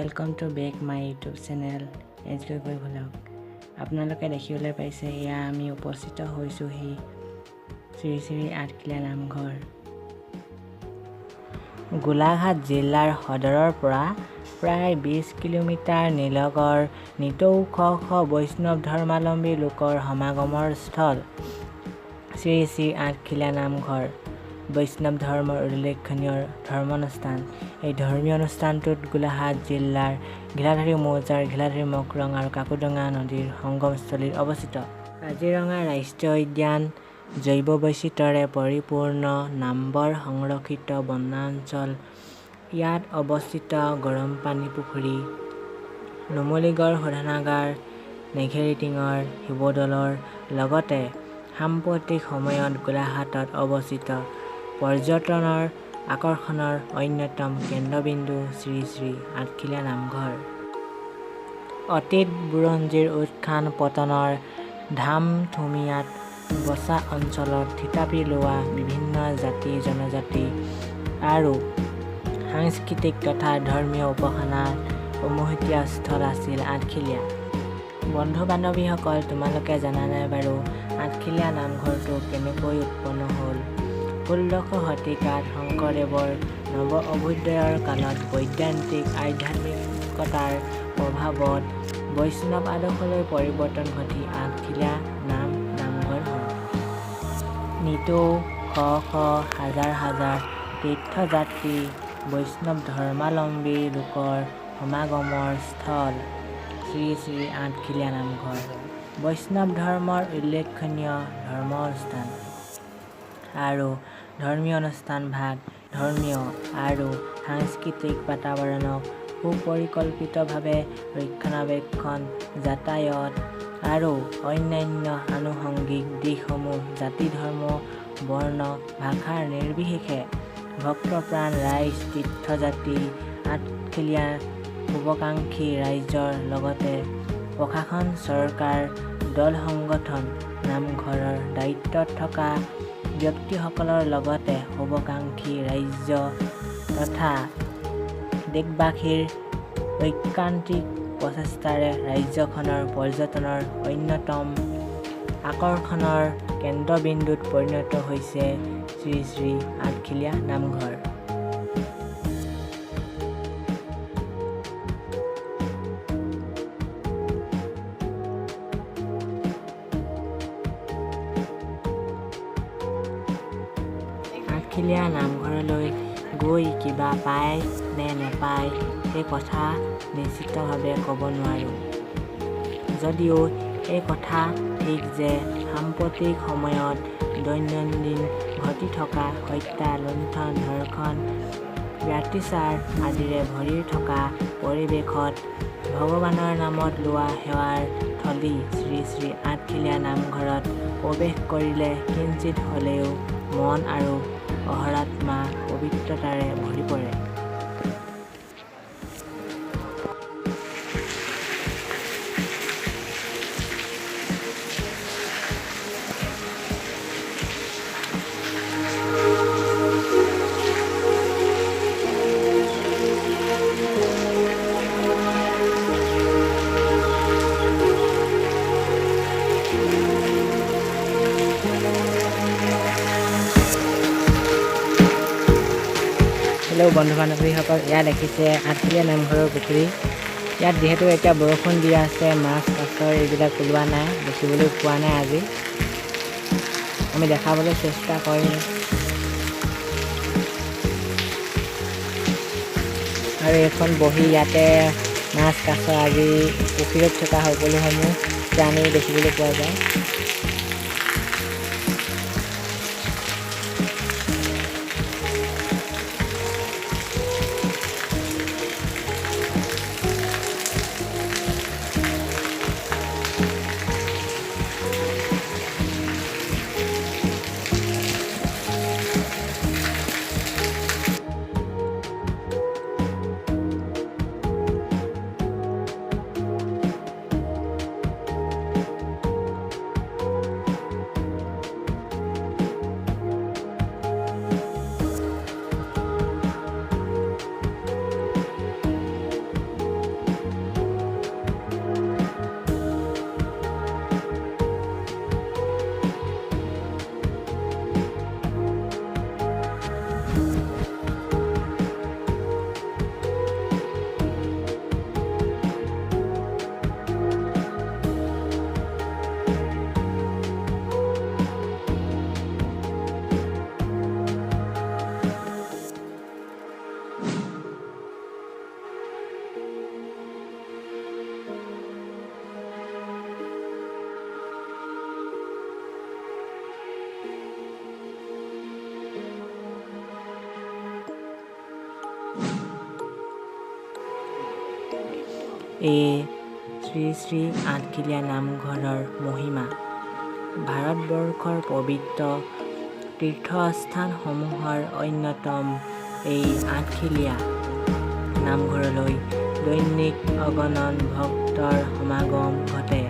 Welcome to back my YouTube channel Enjoy Vlog. আপোনালোকে দেখিবলৈ পাইছে এয়া আমি উপস্থিত হৈছোহি শ্ৰী শ্ৰী আঠখিলীয়া নামঘৰ গোলাঘাট জিলাৰ সদৰৰ পৰা প্ৰায় 20 কিলোমিটাৰ নিলগৰ নিতৌ শ বৈষ্ণৱ ধৰ্মাৱলম্বী লোকৰ সমাগমৰ স্থল শ্ৰী শ্ৰী আঠখিলীয়া নামঘৰ বৈষ্ণৱ ধৰ্মৰ উল্লেখনীয় ধৰ্মানুষ্ঠান। এই ধৰ্মীয় অনুষ্ঠানটোত গোলাঘাট জিলাৰ ঘিলাধাৰী মৌজাৰ ঘিলাধাৰী মকৰং আৰু কাকোডঙা নদীৰ সংগমস্থলীত অৱস্থিত। কাজিৰঙা ৰাষ্ট্ৰীয় উদ্যান জৈৱ বৈচিত্ৰ্যৰে পৰিপূৰ্ণ নামবৰ সংৰক্ষিত বনাঞ্চল। ইয়াত অৱস্থিত গৰমপানী পুখুৰী, নুমলীগড় শোধনাগাৰ, নেঘেৰিটিঙৰ শিৱদৌলৰ লগতে সাম্প্ৰতিক সময়ত গোলাঘাটত অৱস্থিত পৰ্যটনৰ আকৰ্ষণৰ অন্যতম কেন্দ্ৰবিন্দু শ্ৰী শ্ৰী আঠখিলীয়া নামঘৰ। অতীত বুৰঞ্জীৰ উত্থান পতনৰ ধামথুমীয়াত বচা অঞ্চলত থিতাপি লোৱা বিভিন্ন জাতি জনজাতি আৰু সাংস্কৃতিক তথা ধৰ্মীয় উপাসনাৰ উমৈহতীয়া স্থল আছিল আঠখিলীয়া। বন্ধু বান্ধৱীসকল, তোমালোকে জানানে বাৰু আঠখিলীয়া নামঘৰটো কেনেকৈ উৎপন্ন হ'ল? 16শ শতিকাত শংকৰদেৱৰ নৱ অভ্যুদয়ৰ কালত বৈদান্তিক আধ্যাত্মিকতাৰ প্ৰভাৱত বৈষ্ণৱ আদৰ্শলৈ পৰিৱৰ্তন ঘটি আঠখিলীয়া নামঘৰ হ'ল। নিতৌ শ হাজাৰ তীৰ্থযাত্ৰী বৈষ্ণৱ ধৰ্মাৱলম্বী লোকৰ সমাগমৰ স্থল শ্ৰী শ্ৰী আঠখিলীয়া নামঘৰ বৈষ্ণৱ ধৰ্মৰ উল্লেখনীয় ধৰ্মানুষ্ঠান আৰু ধৰ্মীয় অনুষ্ঠানভাগ ধৰ্মীয় আৰু সাংস্কৃতিক বাতাবৰণক সুপৰিকল্পিতভাৱে ৰক্ষণাবেক্ষণ, যাতায়ত আৰু অন্যান্য আনুষংগিক দিশসমূহ জাতি ধৰ্ম বৰ্ণ ভাষাৰ নিৰ্বিশেষে ভক্তপ্ৰাণ ৰাইজ তীৰ্থযাত্ৰী আঠখিলীয়া শুভাকাংক্ষী ৰাইজৰ লগতে প্ৰশাসন চৰকাৰ দল সংগঠন নামঘৰৰ দায়িত্বত থকা ব্যক্তিসকলৰ লগতে শুভাকাংক্ষী ৰাইজ তথা দেশবাসীৰ ঐকান্তিক প্ৰচেষ্টাৰে ৰাজ্যখনৰ পৰ্যটনৰ অন্যতম আকৰ্ষণৰ কেন্দ্ৰবিন্দুত পৰিণত হৈছে শ্ৰী শ্ৰী আঠখিলীয়া নামঘৰ। আঠখিলীয়া নামঘৰলৈ গৈ কিবা পায় নে নেপায় সেই কথা নিশ্চিতভাৱে ক'ব নোৱাৰোঁ। যদিও এই কথা ঠিক যে সাম্প্ৰতিক সময়ত দৈনন্দিন ঘটি থকা হত্যা, লুণ্ঠন, ধৰ্ষণ, ব্যভিচাৰ আদিৰে ভৰি থকা পৰিৱেশত ভগৱানৰ নামত লোৱা সেৱাৰ থলী শ্ৰী শ্ৰী আঠখিলীয়া নামঘৰত প্ৰৱেশ কৰিলে কিঞ্চিত হ'লেও মন আৰু অহৰাত্মা পবিত্ৰতাৰে ভৰি পৰে। হেল্ল' বন্ধু বান্ধৱীসকল, ইয়াত দেখিছে আঠখিলীয়া নামঘৰৰ পুখুৰী। ইয়াত যিহেতু এতিয়া বৰষুণ দি আছে, মাছ কাছ এইবিলাক ওলোৱা নাই, দেখিবলৈ পোৱা নাই আজি। আমি দেখাবলৈ চেষ্টা কৰিম আৰু এইখন বহি ইয়াতে মাছ কাছ আদি পুখুৰীত থকা সকলোসমূহ প্ৰাণী দেখিবলৈ পোৱা যায়। এই শ্ৰী শ্ৰী আঠখেলীয়া নামঘৰৰ মহিমা। ভাৰতবৰ্ষৰ পবিত্ৰ তীৰ্থস্থানসমূহৰ অন্যতম এই আঠখেলীয়া নামঘৰলৈ দৈনিক অগণন ভক্তৰ সমাগম ঘটে।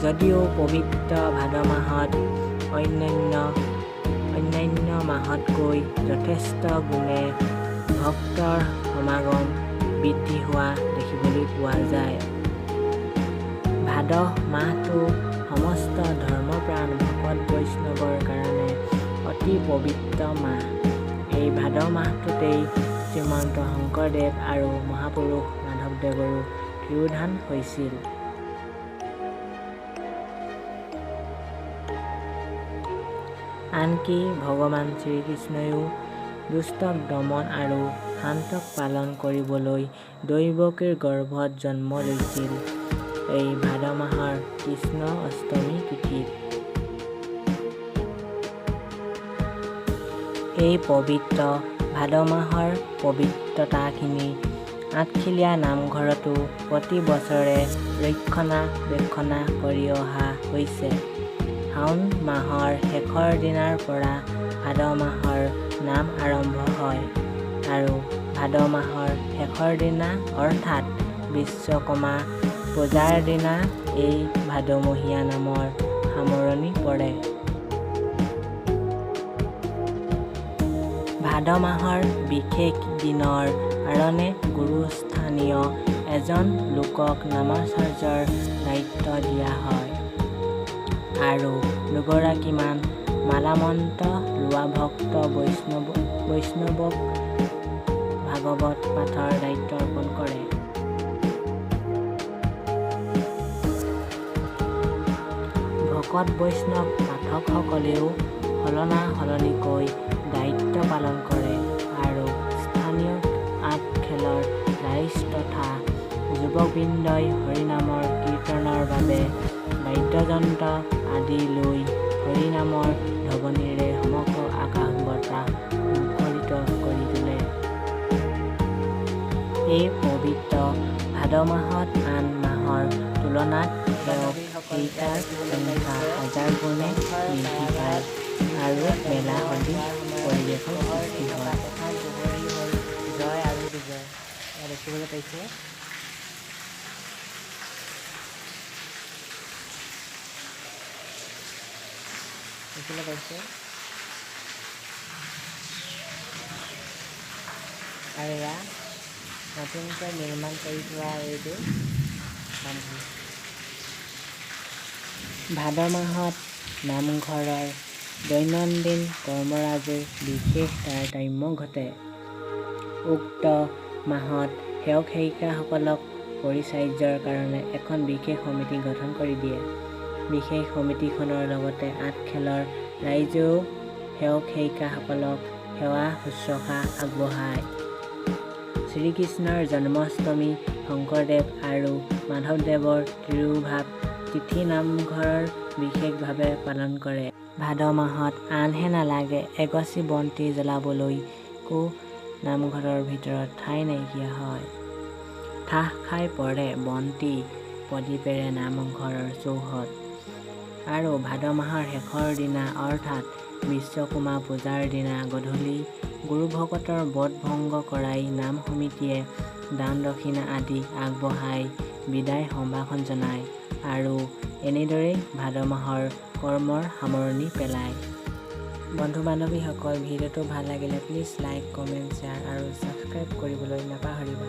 যদিও পবিত্ৰ ভাদ মাহত অন্যান্য মাহতকৈ যথেষ্ট গুণে ভক্তৰ সমাগম বৃদ্ধি হোৱা দেখিবলৈ পোৱা যায়। ভাদ মাহটো সমস্ত ধৰ্মপ্ৰাণ ভকত বৈষ্ণৱৰ কাৰণে অতি পবিত্ৰ মাহ। এই ভাদ মাহটোতেই শ্ৰীমন্ত শংকৰদেৱ আৰু মহাপুৰুষ মাধৱদেৱৰো তিৰোধান হৈছিল। আনকি ভগৱান শ্ৰীকৃষ্ণইও দুষ্টক দমন আৰু শান্তক পালন কৰিবলৈ দৈৱকীৰ গৰ্ভত জন্ম লৈছিল এই ভাদ মাহৰ কৃষ্ণ অষ্টমী তিথিত। এই পবিত্ৰ ভাদ মাহৰ পবিত্ৰতাখিনি আঠখেলীয়া নামঘৰতো প্ৰতি বছৰে ৰক্ষণাবেক্ষণা কৰি অহা হৈছে। শাওণ মাহৰ শেষৰ দিনাৰ পৰা ভাদ মাহৰ নাম আৰম্ভ হয় আৰু ভাদ মাহৰ শেষৰ দিনা অৰ্থাৎ বিশ্বকৰ্মা পূজাৰ দিনা এই ভাদমহীয়া নামৰ সামৰণি পৰে। ভাদ মাহৰ বিশেষ দিনৰ কাৰণে গুৰুস্থানীয় এজন লোকক নামাচাৰ্যৰ দায়িত্ব দিয়া হয় আৰু দুগৰাকীমান মালামন্ত্ৰ লোৱা ভক্ত বৈষ্ণৱক ভাগৱত পাঠৰ দায়িত্ব অৰ্পণ কৰে। ভকত বৈষ্ণৱ পাঠকসকলেও সলনিকৈ দায়িত্ব পালন কৰে আৰু স্থানীয় আঠখেলৰ ৰাইজ তথা যুৱকবৃন্দই হৰিনামৰ কীৰ্তনৰ বাবে বাদ্যযন্ত্ৰ আদি লৈ হৰিনামৰ ধ্বনিৰে সমগ্ৰ আকাশ বতাহ মুখৰিত কৰি তোলে। এই পবিত্ৰ ভাদ মাহত আন মাহৰ তুলনাত কেইটাৰ সংখ্যা হাজাৰ গুণে বৃদ্ধি পায় আৰু মেলা সদৃশ পৰিৱেশৰ সৃষ্টি হয়। জয় আৰু বিজয় দেখিবলৈ পাইছে। আৰু এয়া নতুনকৈ নিৰ্মাণ কৰি থোৱা এইটো ভাদ মাহত নামঘৰৰ দৈনন্দিন কৰ্মৰাজিৰ বিশেষ তাৰতম্য ঘটে। উক্ত মাহত সেৱক সেৱিকাসকলক পৰিচাৰ্যৰ কাৰণে এখন বিশেষ সমিতি গঠন কৰি দিয়ে। বিশেষ সমিতিখনৰ লগতে আঠখেলৰ ৰাইজেও সেৱক সেৱিকাসকলক সেৱা শুশ্ৰূষা আগবঢ়ায়। শ্ৰীকৃষ্ণৰ জন্মাষ্টমী, শংকৰদেৱ আৰু মাধৱদেৱৰ তিৰোভাৱ তিথি নামঘৰৰ বিশেষভাৱে পালন কৰে। ভাদ মাহত আনহে নালাগে এগছি বন্তি জ্বলাবলৈকো নামঘৰৰ ভিতৰত ঠাই নাইকিয়া হয়। ঠাহ খাই পৰে বন্তি প্ৰদীপেৰে নামঘৰৰ চৌহদ। আৰু ভাদ মাহৰ শেষৰ দিনা অৰ্থাৎ বিশ্বকৰ্মা পূজাৰ দিনা গধূলি গুৰুভকতৰ বধ ভংগ কৰাই নাম সমিতিয়ে দান দক্ষিণা আদি আগবঢ়াই বিদায় সম্ভাষণ জনায় আৰু এনেদৰেই ভাদ মাহৰ কৰ্মৰ সামৰণি পেলায়। বন্ধু বান্ধৱীসকল, ভিডিঅ'টো ভাল লাগিলে প্লিজ লাইক, কমেণ্ট, শ্বেয়াৰ আৰু ছাবস্ক্ৰাইব কৰিবলৈ নাপাহৰিবা।